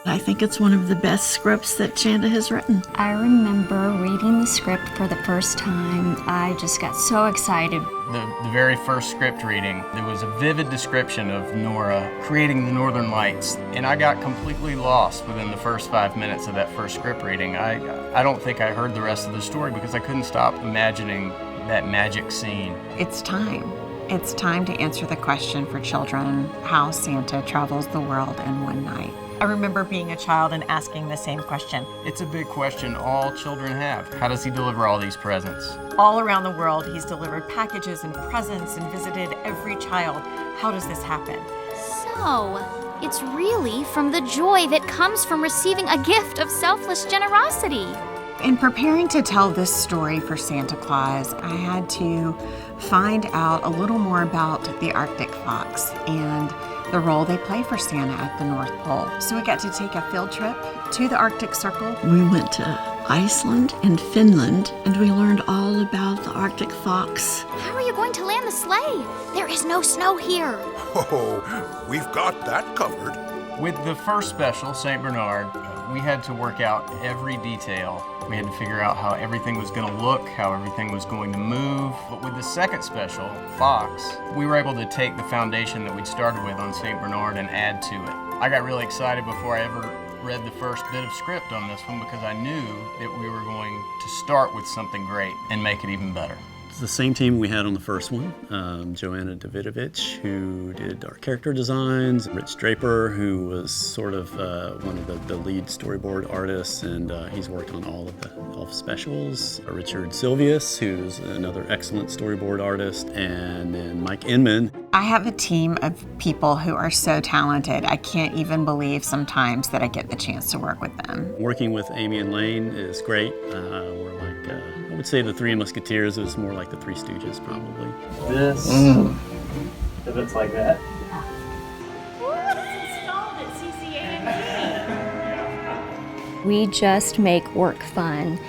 I think it's one of the best scripts that Chanda has written. I remember reading the script for the first time. I just got so excited. The very first script reading, there was a vivid description of Nora creating the Northern Lights, and I got completely lost within the first 5 minutes of that first script reading. I don't think I heard the rest of the story because I couldn't stop imagining that magic scene. It's time. It's time to answer the question for children, how Santa travels the world in one night. I remember being a child and asking the same question. It's a big question all children have. How does he deliver all these presents? All around the world, he's delivered packages and presents and visited every child. How does this happen? So, it's really from the joy that comes from receiving a gift of selfless generosity. In preparing to tell this story for Santa Claus, I had to find out a little more about the Arctic fox and the role they play for Santa at the North Pole. So we got to take a field trip to the Arctic Circle. We went to Iceland and Finland, and we learned all about the Arctic fox. How are you going to land the sleigh? There is no snow here. Oh, we've got that covered. With the first special, St. Bernard, we had to work out every detail. We had to figure out how everything was going to look, how everything was going to move. But with the second special, Fox, we were able to take the foundation that we'd started with on St. Bernard and add to it. I got really excited before I ever read the first bit of script on this one because I knew that we were going to start with something great and make it even better. It's the same team we had on the first one. Joanna Davidovich, who did our character designs, Rich Draper, who was sort of one of the lead storyboard artists, and he's worked on all of the elf specials. Richard Silvius, who's another excellent storyboard artist, and then Mike Inman. I have a team of people who are so talented. I can't even believe sometimes that I get the chance to work with them. Working with Amy and Lane is great. We're like, I would say the Three Musketeers. It was more like the Three Stooges, probably. This, if it's like that. We just make work fun.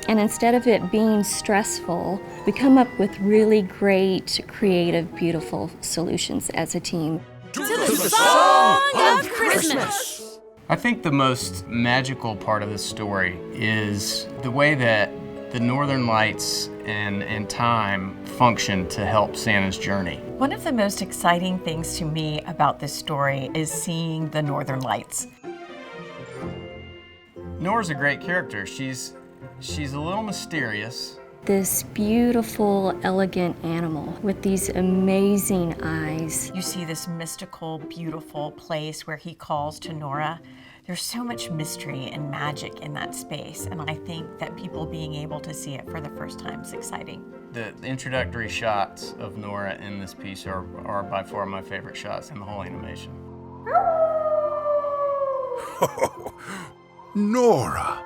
And instead of it being stressful, we come up with really great, creative, beautiful solutions as a team. To the song of Christmas! I think the most magical part of this story is the way that the Northern Lights and time function to help Santa's journey. One of the most exciting things to me about this story is seeing the Northern Lights. Nora's a great character. She's a little mysterious. This beautiful, elegant animal with these amazing eyes. You see this mystical, beautiful place where he calls to Nora. There's so much mystery and magic in that space, and I think that people being able to see it for the first time is exciting. The introductory shots of Nora in this piece are by far my favorite shots in the whole animation. Nora,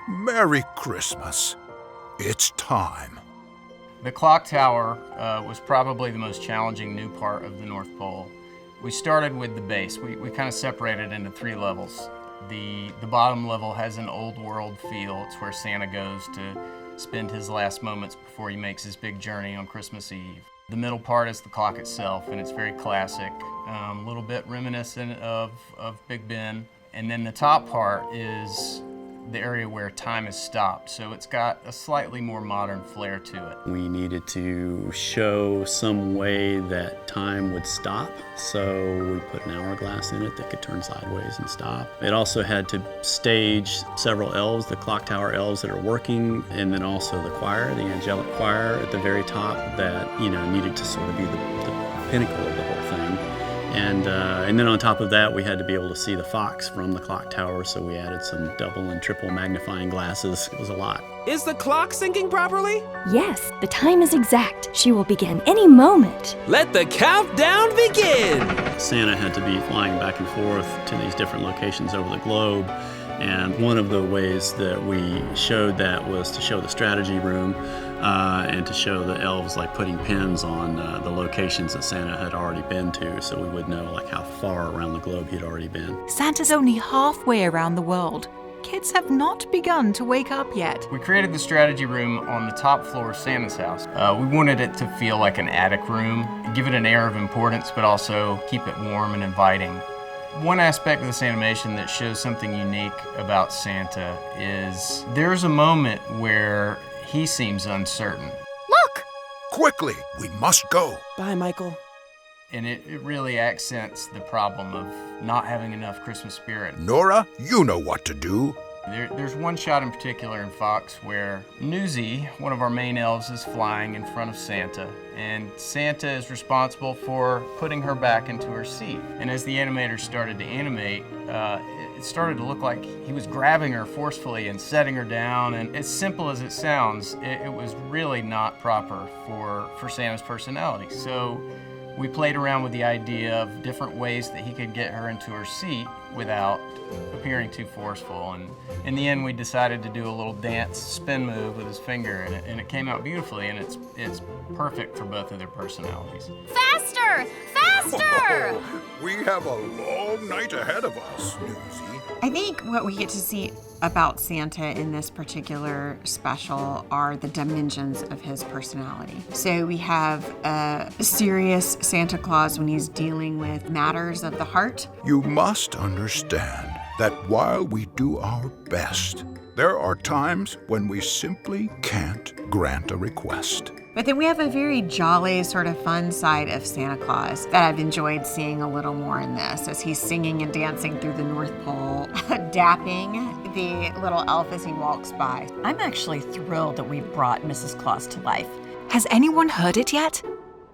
Merry Christmas. It's time. The clock tower was probably the most challenging new part of the North Pole. We started with the base. We kind of separated into 3 levels. The bottom level has an old world feel. It's where Santa goes to spend his last moments before he makes his big journey on Christmas Eve. The middle part is the clock itself, and it's very classic, a little bit reminiscent of Big Ben. And then the top part is the area where time is stopped, so it's got a slightly more modern flair to it. We needed to show some way that time would stop, so we put an hourglass in it that could turn sideways and stop. It also had to stage several elves, the clock tower elves that are working, and then also the choir, the angelic choir at the very top that, needed to sort of be the pinnacle of the whole thing. And then on top of that, we had to be able to see the fox from the clock tower, so we added some double and triple magnifying glasses. It was a lot. Is the clock syncing properly? Yes, the time is exact. She will begin any moment. Let the countdown begin! Santa had to be flying back and forth to these different locations over the globe. And one of the ways that we showed that was to show the strategy room and to show the elves putting pins on the locations that Santa had already been to, so we would know how far around the globe he'd already been. Santa's only halfway around the world. Kids have not begun to wake up yet. We created the strategy room on the top floor of Santa's house. We wanted it to feel like an attic room, give it an air of importance, but also keep it warm and inviting. One aspect of this animation that shows something unique about Santa is there's a moment where he seems uncertain. Look! Quickly, we must go. Bye, Michael. And it really accents the problem of not having enough Christmas spirit. Nora, you know what to do. There's one shot in particular in Fox where Newsy, one of our main elves, is flying in front of Santa, and Santa is responsible for putting her back into her seat. And as the animators started to animate, it started to look like he was grabbing her forcefully and setting her down, and as simple as it sounds, it was really not proper for Santa's personality. So we played around with the idea of different ways that he could get her into her seat without appearing too forceful. And in the end, we decided to do a little dance spin move with his finger, and it came out beautifully, and it's perfect for both of their personalities. Faster! Faster! We have a long night ahead of us, Newsy. I think what we get to see about Santa in this particular special are the dimensions of his personality. So we have a serious Santa Claus when he's dealing with matters of the heart. You must understand that while we do our best, there are times when we simply can't grant a request. But then we have a very jolly, sort of fun side of Santa Claus that I've enjoyed seeing a little more in this, as he's singing and dancing through the North Pole, dapping the little elf as he walks by. I'm actually thrilled that we brought Mrs. Claus to life. Has anyone heard it yet?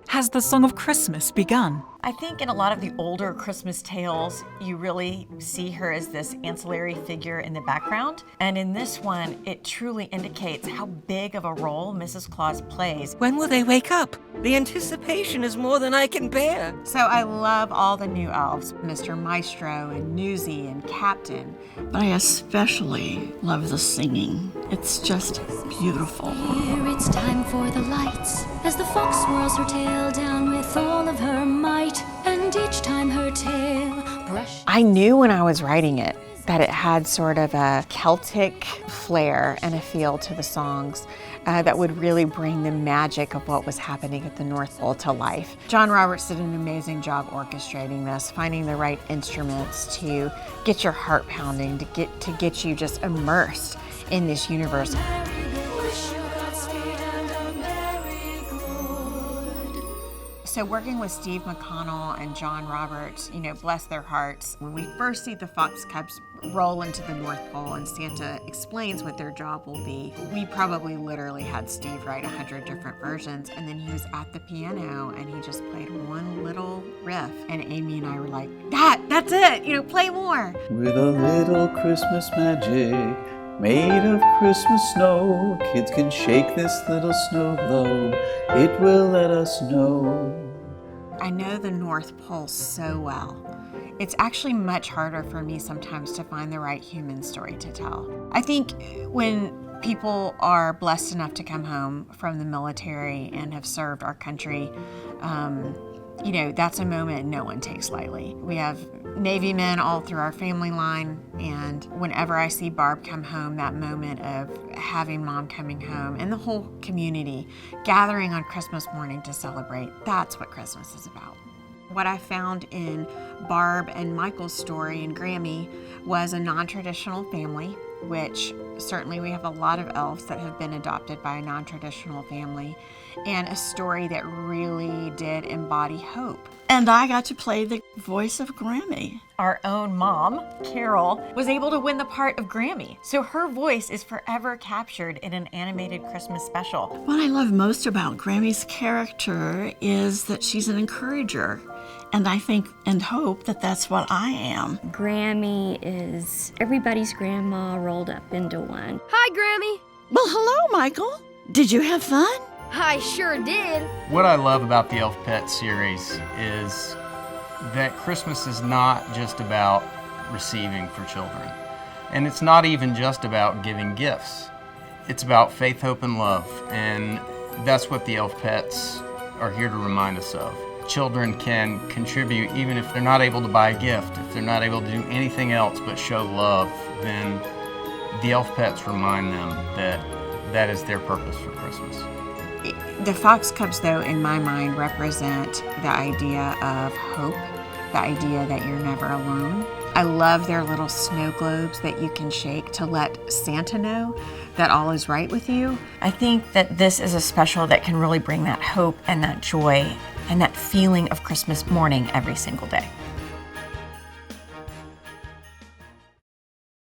Has the Song of Christmas begun? I think in a lot of the older Christmas tales, you really see her as this ancillary figure in the background. And in this one, it truly indicates how big of a role Mrs. Claus plays. When will they wake up? The anticipation is more than I can bear. So I love all the new elves, Mr. Maestro and Newsy and Captain. But I especially love the singing. It's just beautiful. Here it's time for the lights, as the fox swirls her tail down with all of her might, and each time her tail brushes. I knew when I was writing it that it had sort of a Celtic flair and a feel to the songs that would really bring the magic of what was happening at the North Pole to life. John Roberts did an amazing job orchestrating this, finding the right instruments to get your heart pounding, to get you just immersed in this universe. So working with Steve McConnell and John Roberts, bless their hearts. When we first see the Fox Cubs roll into the North Pole and Santa explains what their job will be, we probably literally had Steve write 100 different versions, and then he was at the piano and he just played one little riff, and Amy and I were like, that's it, play more. With a little Christmas magic made of Christmas snow, kids can shake this little snow globe, it will let us know. I know the North Pole so well. It's actually much harder for me sometimes to find the right human story to tell. I think when people are blessed enough to come home from the military and have served our country, that's a moment no one takes lightly. We have Navy men all through our family line, and whenever I see Barb come home, that moment of having Mom coming home and the whole community gathering on Christmas morning to celebrate, that's what Christmas is about. What I found in Barb and Michael's story and Grammy was a non-traditional family, which certainly we have a lot of elves that have been adopted by a non-traditional family, and a story that really did embody hope. And I got to play the voice of Grammy. Our own mom, Carol, was able to win the part of Grammy, so her voice is forever captured in an animated Christmas special. What I love most about Grammy's character is that she's an encourager. And I think and hope that that's what I am. Grammy is everybody's grandma rolled up into one. Hi, Grammy. Well, hello, Michael. Did you have fun? I sure did. What I love about the Elf Pet series is that Christmas is not just about receiving for children. And it's not even just about giving gifts. It's about faith, hope, and love. And that's what the Elf Pets are here to remind us of. Children can contribute even if they're not able to buy a gift, if they're not able to do anything else but show love, then the Elf Pets remind them that that is their purpose for Christmas. The Fox Cubs, though, in my mind, represent the idea of hope the idea that you're never alone. I love their little snow globes that you can shake to let Santa know that all is right with you. I think that this is a special that can really bring that hope and that joy and that feeling of Christmas morning every single day.